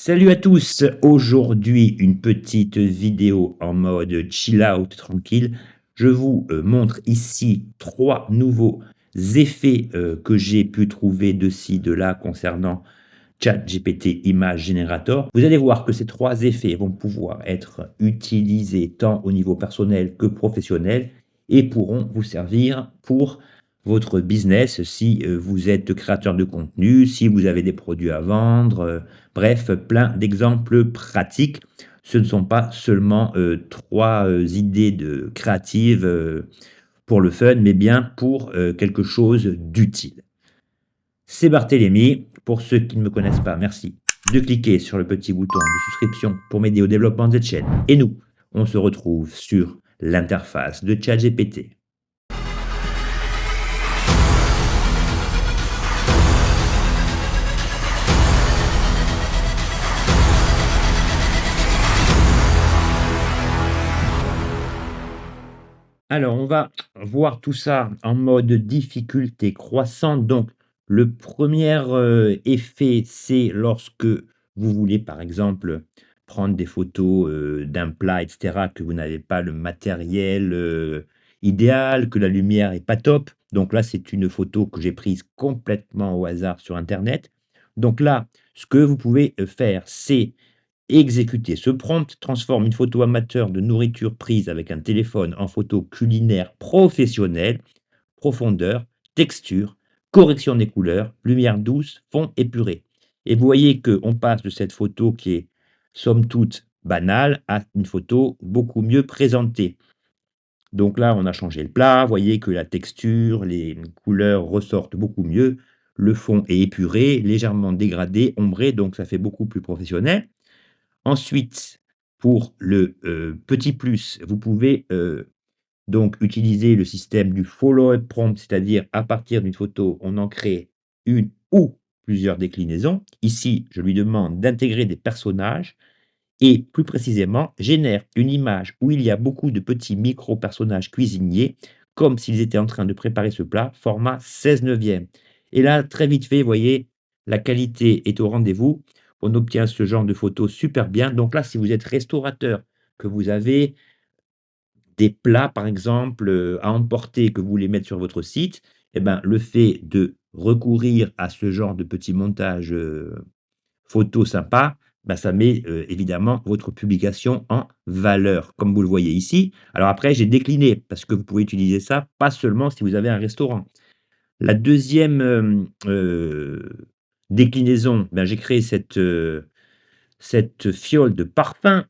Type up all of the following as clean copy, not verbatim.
Salut à tous, aujourd'hui une petite vidéo en mode chill out tranquille. Je vous montre ici trois nouveaux effets que j'ai pu trouver de ci, de là concernant ChatGPT Image Generator. Vous allez voir que ces trois effets vont pouvoir être utilisés tant au niveau personnel que professionnel et pourront vous servir pour votre business si vous êtes créateur de contenu, si vous avez des produits à vendre, bref, plein d'exemples pratiques. Ce ne sont pas seulement trois idées créatives pour le fun, mais bien pour quelque chose d'utile. C'est Barthélémy. Pour ceux qui ne me connaissent pas, merci de cliquer sur le petit bouton de souscription pour m'aider au développement de cette chaîne. Et nous, on se retrouve sur l'interface de ChatGPT. Alors, on va voir tout ça en mode difficulté croissante. Donc, le premier effet, c'est lorsque vous voulez, par exemple, prendre des photos d'un plat, etc., que vous n'avez pas le matériel idéal, que la lumière est pas top. Donc là, c'est une photo que j'ai prise complètement au hasard sur Internet. Donc là, ce que vous pouvez faire, c'est exécuter. Ce prompt transforme une photo amateur de nourriture prise avec un téléphone en photo culinaire professionnelle, profondeur, texture, correction des couleurs, lumière douce, fond épuré. Et vous voyez qu'on passe de cette photo qui est somme toute banale à une photo beaucoup mieux présentée. Donc là, on a changé le plat, vous voyez que la texture, les couleurs ressortent beaucoup mieux, le fond est épuré, légèrement dégradé, ombré, donc ça fait beaucoup plus professionnel. Ensuite, pour le petit plus, vous pouvez donc utiliser le système du follow-up prompt, c'est-à-dire à partir d'une photo, on en crée une ou plusieurs déclinaisons. Ici, je lui demande d'intégrer des personnages et plus précisément, génère une image où il y a beaucoup de petits micro-personnages cuisiniers, comme s'ils étaient en train de préparer ce plat, format 16/9. Et là, très vite fait, vous voyez, la qualité est au rendez-vous. On obtient ce genre de photos super bien. Donc là, si vous êtes restaurateur, que vous avez des plats, par exemple, à emporter, que vous voulez mettre sur votre site, eh ben, le fait de recourir à ce genre de petit montage photo sympa, bah, ça met, évidemment votre publication en valeur, comme vous le voyez ici. Alors après, j'ai décliné parce que vous pouvez utiliser ça, pas seulement si vous avez un restaurant. La deuxième déclinaison, ben, j'ai créé cette fiole de parfum,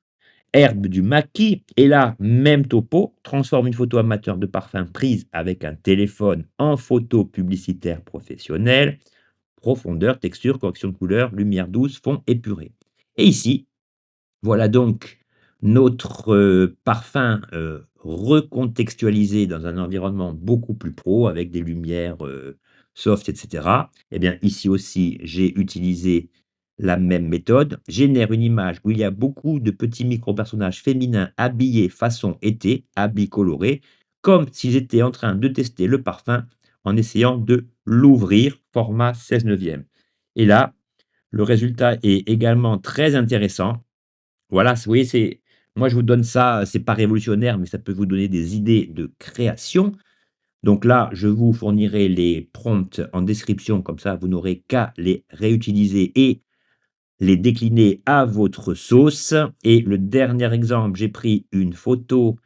herbe du maquis et là, même topo, transforme une photo amateur de parfum prise avec un téléphone en photo publicitaire professionnelle. Profondeur, texture, correction de couleur, lumière douce, fond épuré. Et ici, voilà donc notre parfum recontextualisé dans un environnement beaucoup plus pro avec des lumières soft, etc. Eh bien, ici aussi, j'ai utilisé la même méthode. Génère une image où il y a beaucoup de petits micro-personnages féminins habillés façon été, habits colorés, comme s'ils étaient en train de tester le parfum en essayant de l'ouvrir, format 16/9. Et là, le résultat est également très intéressant. Voilà, vous voyez, moi je vous donne ça, c'est pas révolutionnaire, mais ça peut vous donner des idées de création. Donc là, je vous fournirai les prompts en description, comme ça vous n'aurez qu'à les réutiliser et les décliner à votre sauce. Et le dernier exemple, j'ai pris une photo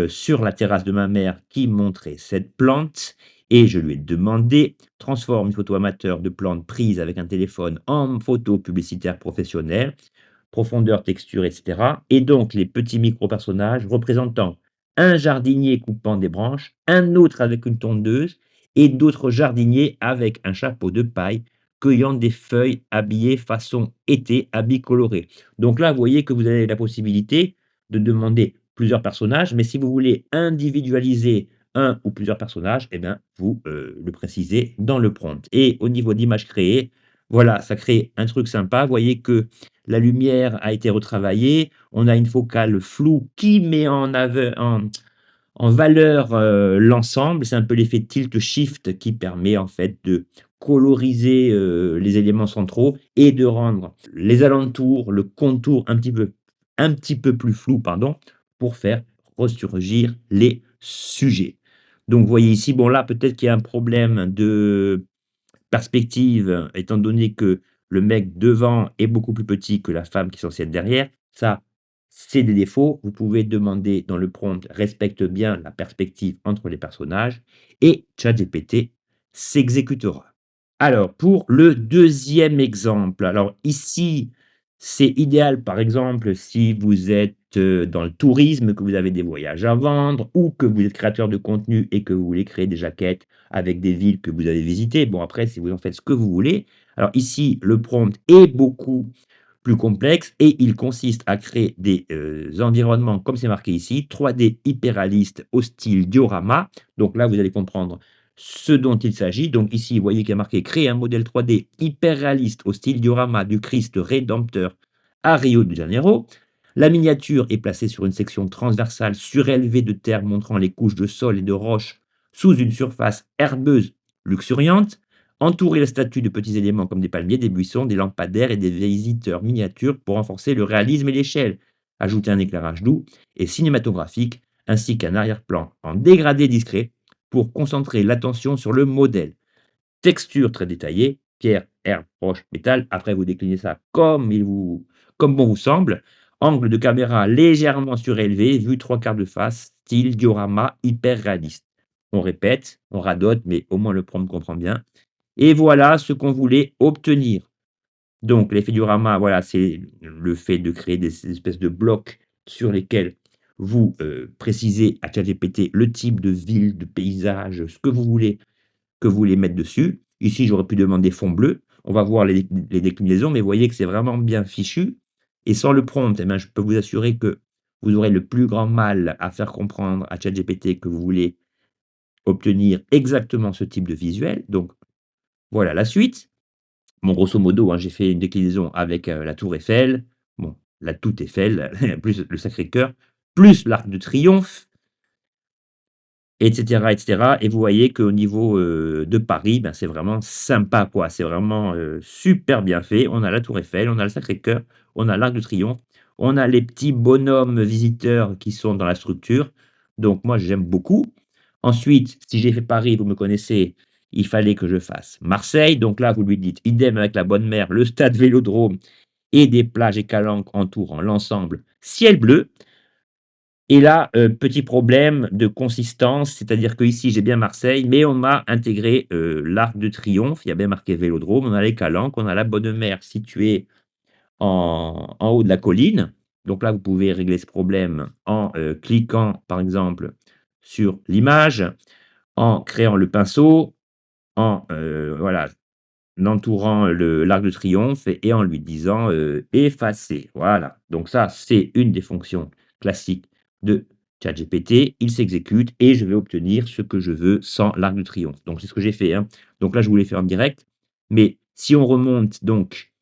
sur la terrasse de ma mère qui montrait cette plante et je lui ai demandé: «Transforme une photo amateur de plante prise avec un téléphone en photo publicitaire professionnelle, profondeur, texture, etc.» Et donc les petits micro-personnages représentant un jardinier coupant des branches, un autre avec une tondeuse et d'autres jardiniers avec un chapeau de paille cueillant des feuilles habillées façon été, habits colorés. Donc là, vous voyez que vous avez la possibilité de demander plusieurs personnages, mais si vous voulez individualiser un ou plusieurs personnages, eh bien, vous le précisez dans le prompt. Et au niveau d'image créée, voilà, ça crée un truc sympa. Vous voyez que la lumière a été retravaillée. On a une focale floue qui met en valeur l'ensemble. C'est un peu l'effet tilt shift qui permet en fait de coloriser, les éléments centraux et de rendre les alentours, le contour un petit peu plus flou, pardon, pour faire ressurgir les sujets. Donc vous voyez ici, bon là, peut-être qu'il y a un problème de perspective, étant donné que le mec devant est beaucoup plus petit que la femme qui est censée être derrière. Ça, c'est des défauts. Vous pouvez demander dans le prompt: «Respecte bien la perspective entre les personnages» et ChatGPT s'exécutera. Alors, pour le deuxième exemple, alors ici, c'est idéal, par exemple, si vous êtes, dans le tourisme, que vous avez des voyages à vendre ou que vous êtes créateur de contenu et que vous voulez créer des jaquettes avec des villes que vous avez visitées. Bon, après, si vous en faites ce que vous voulez. Alors ici, le prompt est beaucoup plus complexe et il consiste à créer des, environnements, comme c'est marqué ici, 3D hyper réalistes au style diorama. Donc là, vous allez comprendre ce dont il s'agit. Donc ici, vous voyez qu'il y a marqué: «Créer un modèle 3D hyper réaliste au style diorama du Christ rédempteur à Rio de Janeiro». La miniature est placée sur une section transversale surélevée de terre montrant les couches de sol et de roches sous une surface herbeuse luxuriante. Entourer la statue de petits éléments comme des palmiers, des buissons, des lampadaires et des visiteurs miniatures pour renforcer le réalisme et l'échelle. Ajouter un éclairage doux et cinématographique ainsi qu'un arrière-plan en dégradé discret pour concentrer l'attention sur le modèle. Texture très détaillée, pierre, herbe, roche, métal. Après, vous déclinez ça comme bon vous semble. Angle de caméra légèrement surélevé, vue trois quarts de face, style diorama hyper réaliste. On répète, on radote, mais au moins le prompt comprend bien. Et voilà ce qu'on voulait obtenir. Donc l'effet diorama, voilà, c'est le fait de créer des espèces de blocs sur lesquels vous, précisez à ChatGPT le type de ville, de paysage, ce que vous voulez mettre dessus. Ici, j'aurais pu demander fond bleu. On va voir les déclinaisons, mais vous voyez que c'est vraiment bien fichu et sans le prompt, eh ben, je peux vous assurer que vous aurez le plus grand mal à faire comprendre à ChatGPT que vous voulez obtenir exactement ce type de visuel. Donc voilà la suite. Bon, grosso modo, hein, j'ai fait une déclinaison avec, la tour Eiffel, bon, la toute Eiffel, plus le Sacré-Cœur, plus l'Arc de Triomphe, et cetera, et cetera. Et vous voyez qu'au niveau, de Paris, ben, c'est vraiment sympa, quoi. C'est vraiment, super bien fait. On a la tour Eiffel, on a le Sacré-Cœur, on a l'Arc de Triomphe, on a les petits bonhommes visiteurs qui sont dans la structure. Donc moi, j'aime beaucoup. Ensuite, si j'ai fait Paris, vous me connaissez, il fallait que je fasse Marseille. Donc là, vous lui dites idem avec la Bonne Mère, le stade Vélodrome et des plages et calanques entourant l'ensemble, ciel bleu. Et là, petit problème de consistance, c'est-à-dire qu'ici, j'ai bien Marseille, mais on m'a intégré, l'Arc de Triomphe, il y a bien marqué Vélodrome, on a les Calanques, on a la Bonne Mère située en haut de la colline. Donc là, vous pouvez régler ce problème en, cliquant, par exemple, sur l'image, en créant le pinceau, en, voilà, entourant le l'arc de triomphe et en lui disant, «effacer». Voilà, donc ça, c'est une des fonctions classiques de ChatGPT. Il s'exécute et je vais obtenir ce que je veux sans l'arc de triomphe. Donc c'est ce que j'ai fait, hein. Donc là, je voulais faire en direct, mais si on remonte donc,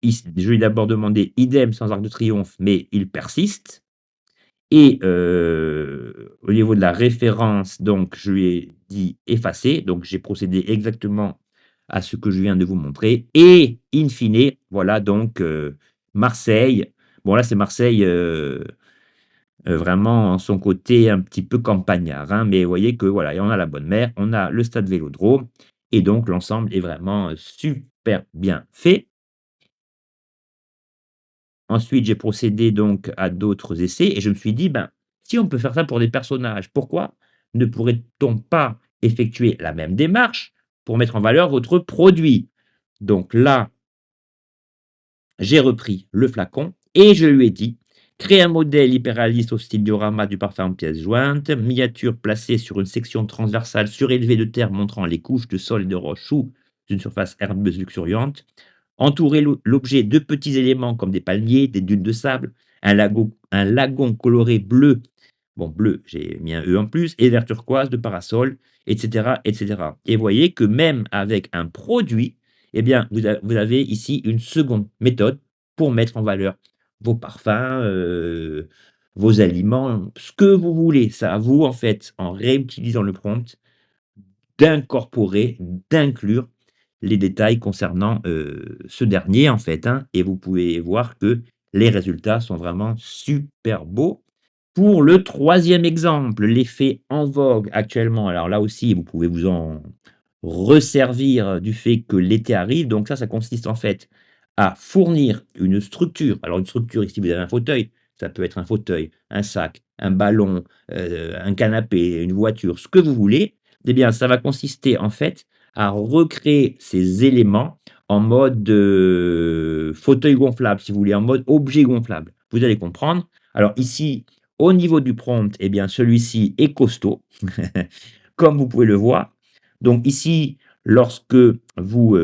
je lui ai d'abord demandé idem sans arc de triomphe, mais il persiste. Et au niveau de la référence, donc je lui ai dit: «Effacer», donc j'ai procédé exactement à ce que je viens de vous montrer et in fine, voilà donc, Marseille. Bon là, c'est Marseille, vraiment en son côté un petit peu campagnard, hein, mais vous voyez que voilà, et on a la Bonne Mère, on a le stade Vélodrome et donc l'ensemble est vraiment, super bien fait. Ensuite, j'ai procédé donc à d'autres essais et je me suis dit: «Ben, si on peut faire ça pour des personnages, pourquoi ne pourrait-on pas effectuer la même démarche pour mettre en valeur votre produit?» Donc là, j'ai repris le flacon et je lui ai dit: «Crée un modèle hyper réaliste au style diorama du parfum en pièces jointes, miniature placée sur une section transversale surélevée de terre montrant les couches de sol et de roches sous une surface herbeuse luxuriante. Entourer l'objet de petits éléments comme des palmiers, des dunes de sable, un lagon coloré bleu, bon bleu, j'ai mis un E en plus, et vert turquoise de parasol, et cetera, et cetera». Et vous voyez que même avec un produit, eh bien, vous avez ici une seconde méthode pour mettre en valeur vos parfums, vos aliments, ce que vous voulez. C'est à vous, en fait, en réutilisant le prompt, d'incorporer, d'inclure les détails concernant, ce dernier, en fait, hein, et vous pouvez voir que les résultats sont vraiment super beaux. Pour le troisième exemple, l'effet en vogue actuellement, alors là aussi, vous pouvez vous en resservir du fait que l'été arrive. Donc ça consiste en fait à fournir une structure. Alors une structure, ici vous avez un fauteuil, ça peut être un fauteuil, un sac, un ballon, un canapé, une voiture, ce que vous voulez. Eh bien, ça va consister en fait à recréer ces éléments en mode, fauteuil gonflable, si vous voulez, en mode objet gonflable. Vous allez comprendre. Alors ici, au niveau du prompt, eh bien, celui-ci est costaud, comme vous pouvez le voir. Donc ici, lorsque vous,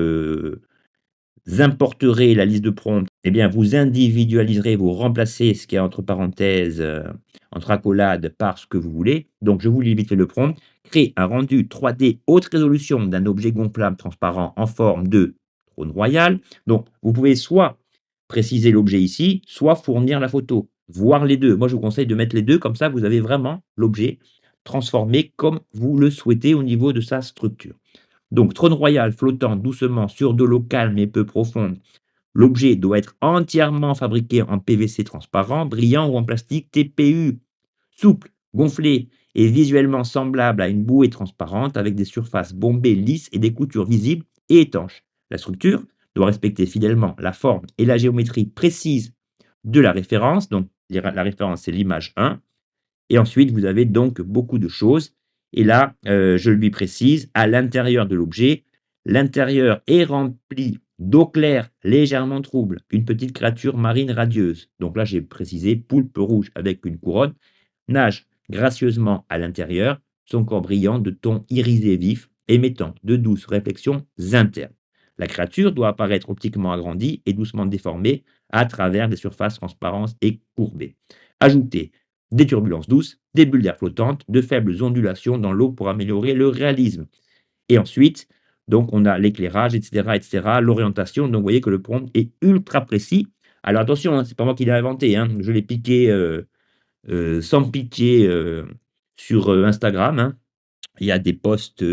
importerez la liste de prompts, eh bien, vous individualiserez, vous remplacez ce qui est entre parenthèses, entre accolades par ce que vous voulez. Donc je vous limite le prompt. Créer un rendu 3D haute résolution d'un objet gonflable transparent en forme de trône royal. Donc vous pouvez soit préciser l'objet ici, soit fournir la photo, voire les 2. Moi, je vous conseille de mettre les 2, comme ça vous avez vraiment l'objet transformé comme vous le souhaitez au niveau de sa structure. Donc, trône royal flottant doucement sur de l'eau calme et peu profonde. L'objet doit être entièrement fabriqué en PVC transparent, brillant ou en plastique TPU, souple, gonflé et visuellement semblable à une bouée transparente avec des surfaces bombées lisses et des coutures visibles et étanches. La structure doit respecter fidèlement la forme et la géométrie précise de la référence. Donc, la référence, c'est l'image 1. Et ensuite, vous avez donc beaucoup de choses. Et là, je lui précise, à l'intérieur de l'objet, l'intérieur est rempli d'eau claire légèrement trouble, une petite créature marine radieuse. Donc là, j'ai précisé poulpe rouge avec une couronne, nage gracieusement à l'intérieur, son corps brillant de tons irisés vifs, émettant de douces réflexions internes. La créature doit apparaître optiquement agrandie et doucement déformée à travers des surfaces transparentes et courbées. Ajoutez des turbulences douces, des bulles d'air flottantes, de faibles ondulations dans l'eau pour améliorer le réalisme. Et ensuite, donc on a l'éclairage, etc., l'orientation. Donc vous voyez que le prompt est ultra précis. Alors attention, hein, c'est pas moi qui l'ai inventé, hein, je l'ai piqué sans pitié sur Instagram, hein. Il y a des posts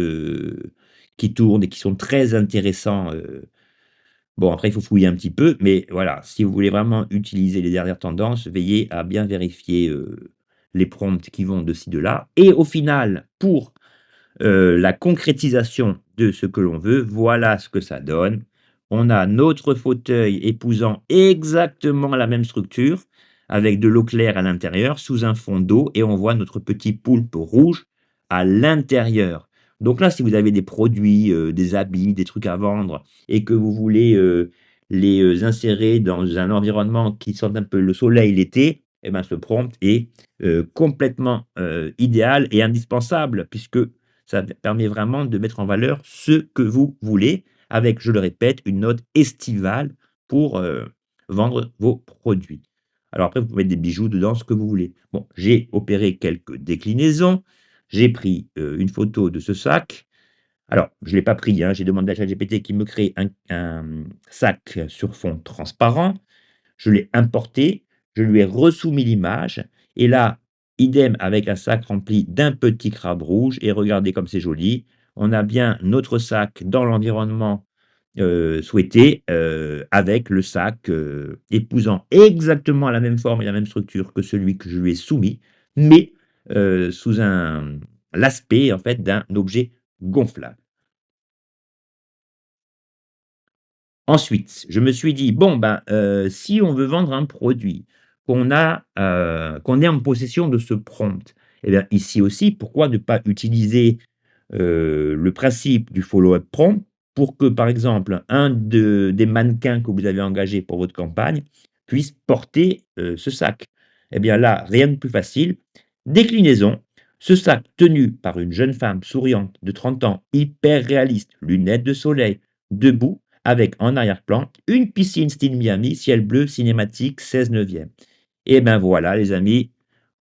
qui tournent et qui sont très intéressants. Bon, après, il faut fouiller un petit peu, mais voilà, si vous voulez vraiment utiliser les dernières tendances, veillez à bien vérifier les prompts qui vont de ci, de là. Et au final, pour la concrétisation de ce que l'on veut, voilà ce que ça donne. On a notre fauteuil épousant exactement la même structure, avec de l'eau claire à l'intérieur, sous un fond d'eau, et on voit notre petit poulpe rouge à l'intérieur. Donc là, si vous avez des produits, des habits, des trucs à vendre, et que vous voulez les insérer dans un environnement qui sent un peu le soleil l'été, eh ben, ce prompt est complètement idéal et indispensable, puisque ça permet vraiment de mettre en valeur ce que vous voulez avec, je le répète, une note estivale pour, vendre vos produits. Alors après, vous pouvez mettre des bijoux dedans, ce que vous voulez. Bon, j'ai opéré quelques déclinaisons. J'ai pris, une photo de ce sac. Alors, je ne l'ai pas pris, hein, j'ai demandé à ChatGPT qu'il me crée un sac sur fond transparent. Je l'ai importé, je lui ai resoumis l'image et là, idem avec un sac rempli d'un petit crabe rouge et regardez comme c'est joli. On a bien notre sac dans l'environnement, souhaité, avec le sac, épousant exactement la même forme et la même structure que celui que je lui ai soumis, mais, sous l'aspect en fait d'un objet gonflable. Ensuite, je me suis dit: «Bon, ben, si on veut vendre un produit, qu'on est en possession de ce prompt, et bien, ici aussi, pourquoi ne pas utiliser, le principe du follow-up prompt pour que, par exemple, un des mannequins que vous avez engagé pour votre campagne puisse porter, ce sac?» Et bien là, rien de plus facile, déclinaison, ce sac tenu par une jeune femme souriante de 30 ans, hyper réaliste, lunettes de soleil, debout avec en arrière-plan une piscine style Miami, ciel bleu, cinématique, 16/9. Et ben voilà les amis,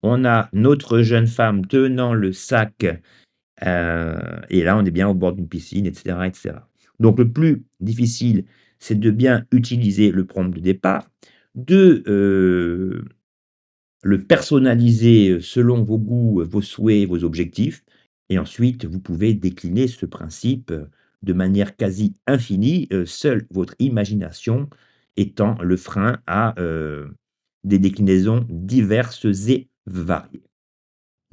on a notre jeune femme tenant le sac, et là on est bien au bord d'une piscine et cetera et cetera. Donc le plus difficile, c'est de bien utiliser le prompt de départ, de, le personnaliser, selon vos goûts, vos souhaits, vos objectifs Et ensuite, vous pouvez décliner ce principe de manière quasi infinie, seule votre imagination étant le frein à des déclinaisons diverses et variées.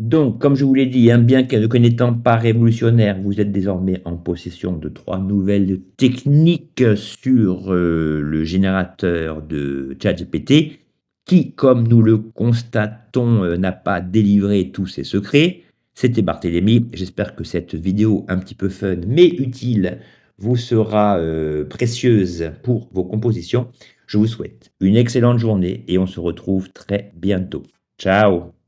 Donc, comme je vous l'ai dit, hein, bien que n'étant pas révolutionnaire, vous êtes désormais en possession de 3 nouvelles techniques sur, le générateur de ChatGPT qui, comme nous le constatons, n'a pas délivré tous ses secrets. C'était Barthélémy, j'espère que cette vidéo un petit peu fun, mais utile, vous sera, précieuse pour vos compositions. Je vous souhaite une excellente journée et on se retrouve très bientôt. Ciao.